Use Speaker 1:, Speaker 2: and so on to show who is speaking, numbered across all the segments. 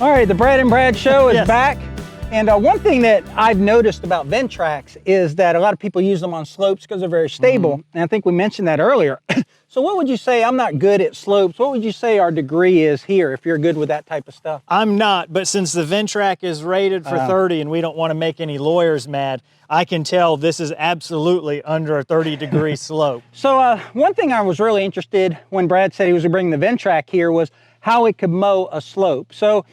Speaker 1: All right, the Brad and Brad show is
Speaker 2: Yes.
Speaker 1: back. And one thing that I've noticed about Ventracs is that a lot of people use them on slopes because they're very stable. And I think we mentioned that earlier. So what would you say, I'm not good at slopes, what would you say our degree is here if you're good with that type of stuff?
Speaker 2: I'm not, but since the Ventrac is rated for 30 and we don't want to make any lawyers mad, I can tell this is absolutely under a 30-degree slope.
Speaker 1: So one thing I was really interested when Brad said he was bringing the Ventrac here was how it could mow a slope. So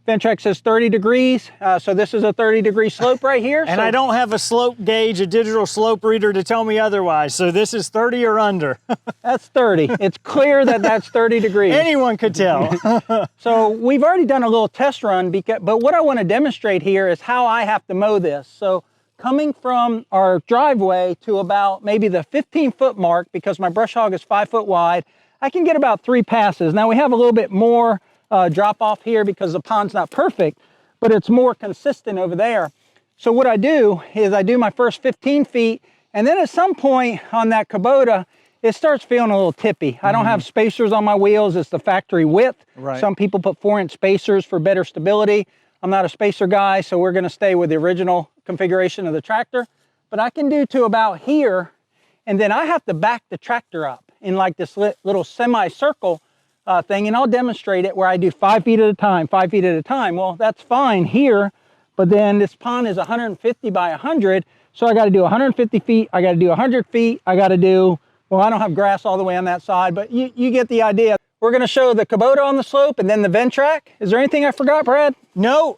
Speaker 1: Ventrac says 30 degrees, so this is a 30-degree slope right here.
Speaker 2: And I don't have a slope gauge, a digital slope reader to tell me otherwise, so this is 30 or under.
Speaker 1: That's 30. It's clear that that's 30 degrees.
Speaker 2: Anyone could tell.
Speaker 1: So we've already done a little test run, but what I want to demonstrate here is how I have to mow this. So coming from our driveway to about maybe the 15-foot mark, because my brush hog is 5 foot wide, I can get about 3 passes. Now we have a little bit more drop off here because the pond's not perfect, but it's more consistent over there. So what I do is I do my first 15 feet, and then at some point on that Kubota, it starts feeling a little tippy. I don't have spacers on my wheels. It's the factory width.
Speaker 2: Right.
Speaker 1: Some people put 4-inch spacers for better stability. I'm not a spacer guy, so we're gonna stay with the original configuration of the tractor. But I can do to about here, and then I have to back the tractor up in like this little semicircle thing, and I'll demonstrate it where I do 5 feet at a time, 5 feet at a time. Well, that's fine here, but then this pond is 150 by 100, so I gotta do 150 feet, I gotta do 100 feet, I gotta do, well, I don't have grass all the way on that side, but you get the idea. We're gonna show the Kubota on the slope and then the Ventrac. Is there anything I forgot, Brad?
Speaker 2: No,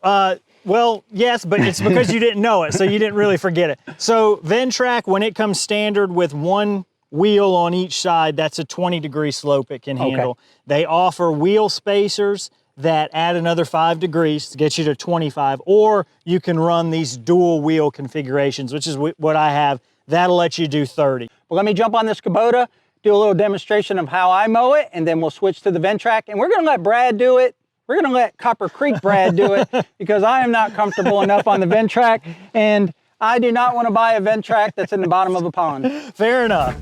Speaker 2: well, yes, but it's because you didn't know it, so you didn't really forget it. So Ventrac, when it comes standard with one wheel on each side, that's a 20-degree slope it can handle.
Speaker 1: Okay.
Speaker 2: They offer wheel spacers that add another 5 degrees to get you to 25, or you can run these dual wheel configurations, which is what I have. That'll let you do 30.
Speaker 1: Well, let me jump on this Kubota, do a little demonstration of how I mow it, and then we'll switch to the Ventrac, and we're gonna let Brad do it. We're gonna let Copper Creek Brad do it because I am not comfortable enough on the Ventrac, and I do not want to buy a Ventrac that's in the bottom of a pond.
Speaker 2: Fair enough.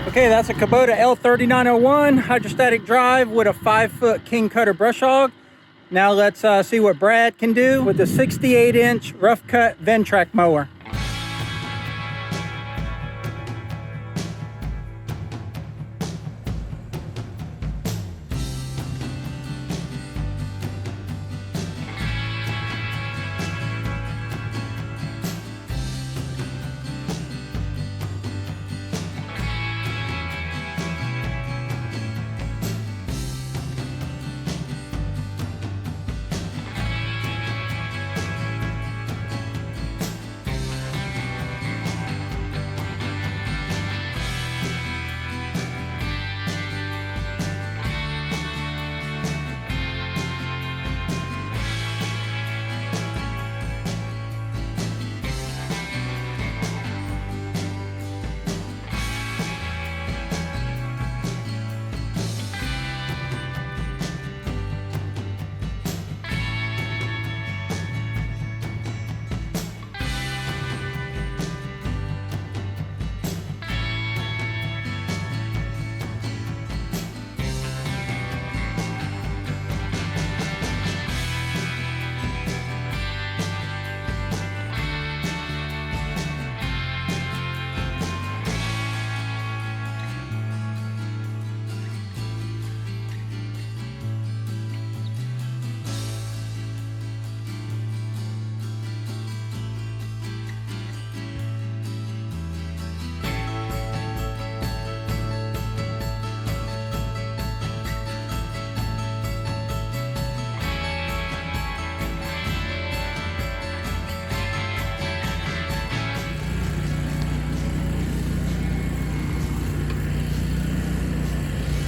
Speaker 1: Okay, that's a Kubota L3901 hydrostatic drive with a 5-foot King Cutter brush hog. Now let's see what Brad can do with the 68-inch rough cut Ventrac mower.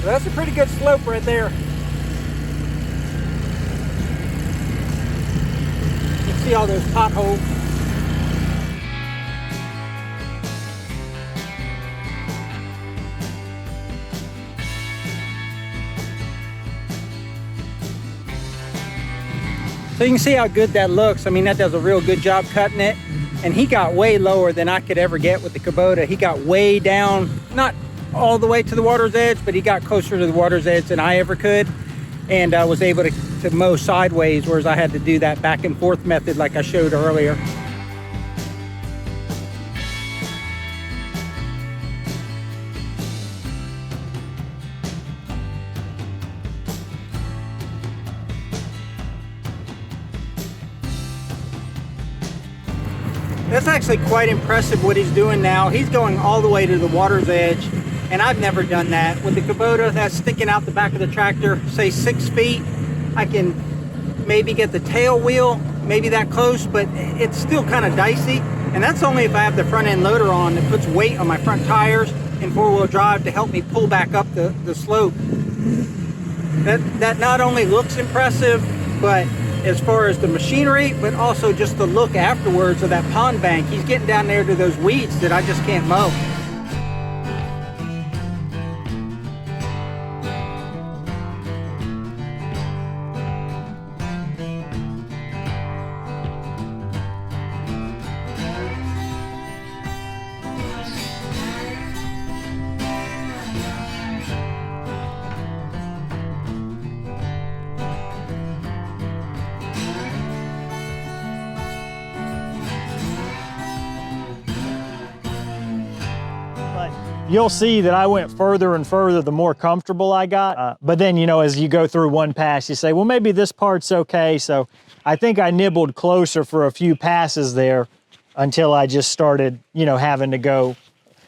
Speaker 1: So that's a pretty good slope right there. see all those potholes. So you can see how good that looks. I mean, that does a real good job cutting it. And he got way lower than I could ever get with the Kubota. He got way down, not all the way to the water's edge, but he got closer to the water's edge than I ever could. And I was able to mow sideways, whereas I had to do that back and forth method like I showed earlier. That's actually quite impressive what he's doing now. He's going all the way to the water's edge, and I've never done that. With the Kubota, that's sticking out the back of the tractor, say 6 feet, I can maybe get the tail wheel, maybe that close, but it's still kind of dicey. And that's only if I have the front end loader on that puts weight on my front tires and 4-wheel drive to help me pull back up the slope. That not only looks impressive, but as far as the machinery, but also just the look afterwards of that pond bank. He's getting down there to those weeds that I just can't mow.
Speaker 2: You'll see that I went further and further the more comfortable I got. But then, you know, as you go through one pass, you say, well, maybe this part's okay. So I think I nibbled closer for a few passes there until I just started, you know, having to go.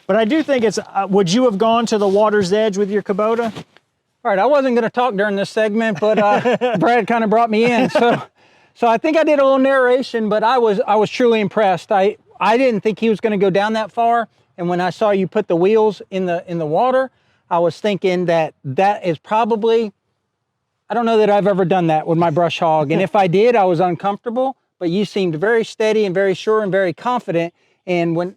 Speaker 2: But I do think it's, would you have gone to the water's edge with your Kubota?
Speaker 1: All right, I wasn't gonna talk during this segment, but Brad kind of brought me in. So I think I did a little narration, but I was truly impressed. I didn't think he was gonna go down that far. And when I saw you put the wheels in the water, I was thinking that is probably, I don't know that I've ever done that with my brush hog. And if I did, I was uncomfortable, but you seemed very steady and very sure and very confident. And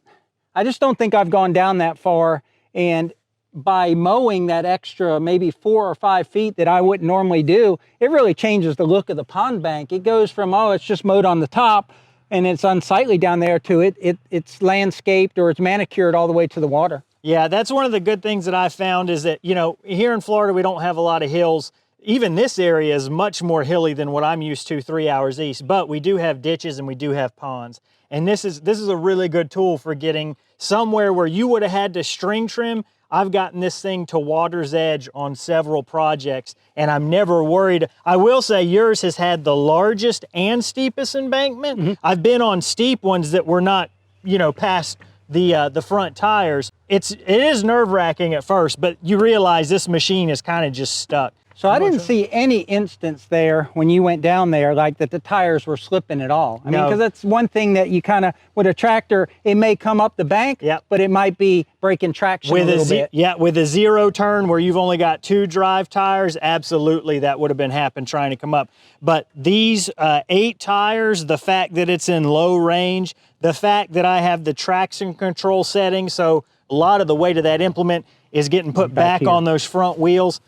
Speaker 1: I just don't think I've gone down that far. And by mowing that extra maybe 4 or 5 feet that I wouldn't normally do, it really changes the look of the pond bank. It goes from, oh, it's just mowed on the top and it's unsightly down there to it's landscaped or it's manicured all the way to the water.
Speaker 2: Yeah, that's one of the good things that I found is that, you know, here in Florida, we don't have a lot of hills. Even this area is much more hilly than what I'm used to 3 hours east, but we do have ditches and we do have ponds. And this is a really good tool for getting somewhere where you would have had to string trim. I've gotten this thing to water's edge on several projects and I'm never worried. I will say yours has had the largest and steepest embankment. Mm-hmm. I've been on steep ones that were not, you know, past the front tires. It is nerve-wracking at first, but you realize this machine is kind of just stuck.
Speaker 1: So I didn't see any instance there when you went down there like that the tires were slipping at all. I mean, because that's one thing that you kind of, with a tractor, it may come up the bank, yep, but it might be breaking traction a little bit.
Speaker 2: Yeah, with a zero turn where you've only got 2 drive tires, absolutely that would have been happening trying to come up. But these 8 tires, the fact that it's in low range, the fact that I have the traction control setting, so a lot of the weight of that implement is getting put back on those front wheels,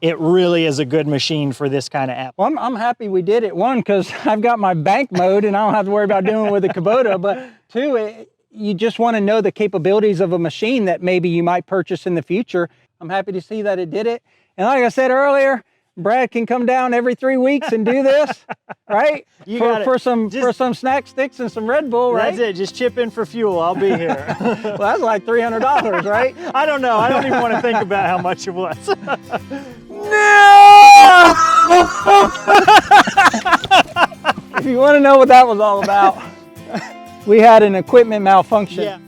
Speaker 2: it really is a good machine for this kind of app.
Speaker 1: Well, I'm happy we did it. 1, because I've got my bank mode and I don't have to worry about doing it with a Kubota. But 2, you just want to know the capabilities of a machine that maybe you might purchase in the future. I'm happy to see that it did it. And like I said earlier, Brad can come down every 3 weeks and do this, right? For some snack sticks and some Red Bull, right?
Speaker 2: That's it. Just chip in for fuel. I'll be here.
Speaker 1: Well, that's like $300, right?
Speaker 2: I don't know. I don't even want to think about how much it was.
Speaker 1: No! If you want to know what that was all about, we had an equipment malfunction.
Speaker 2: Yeah.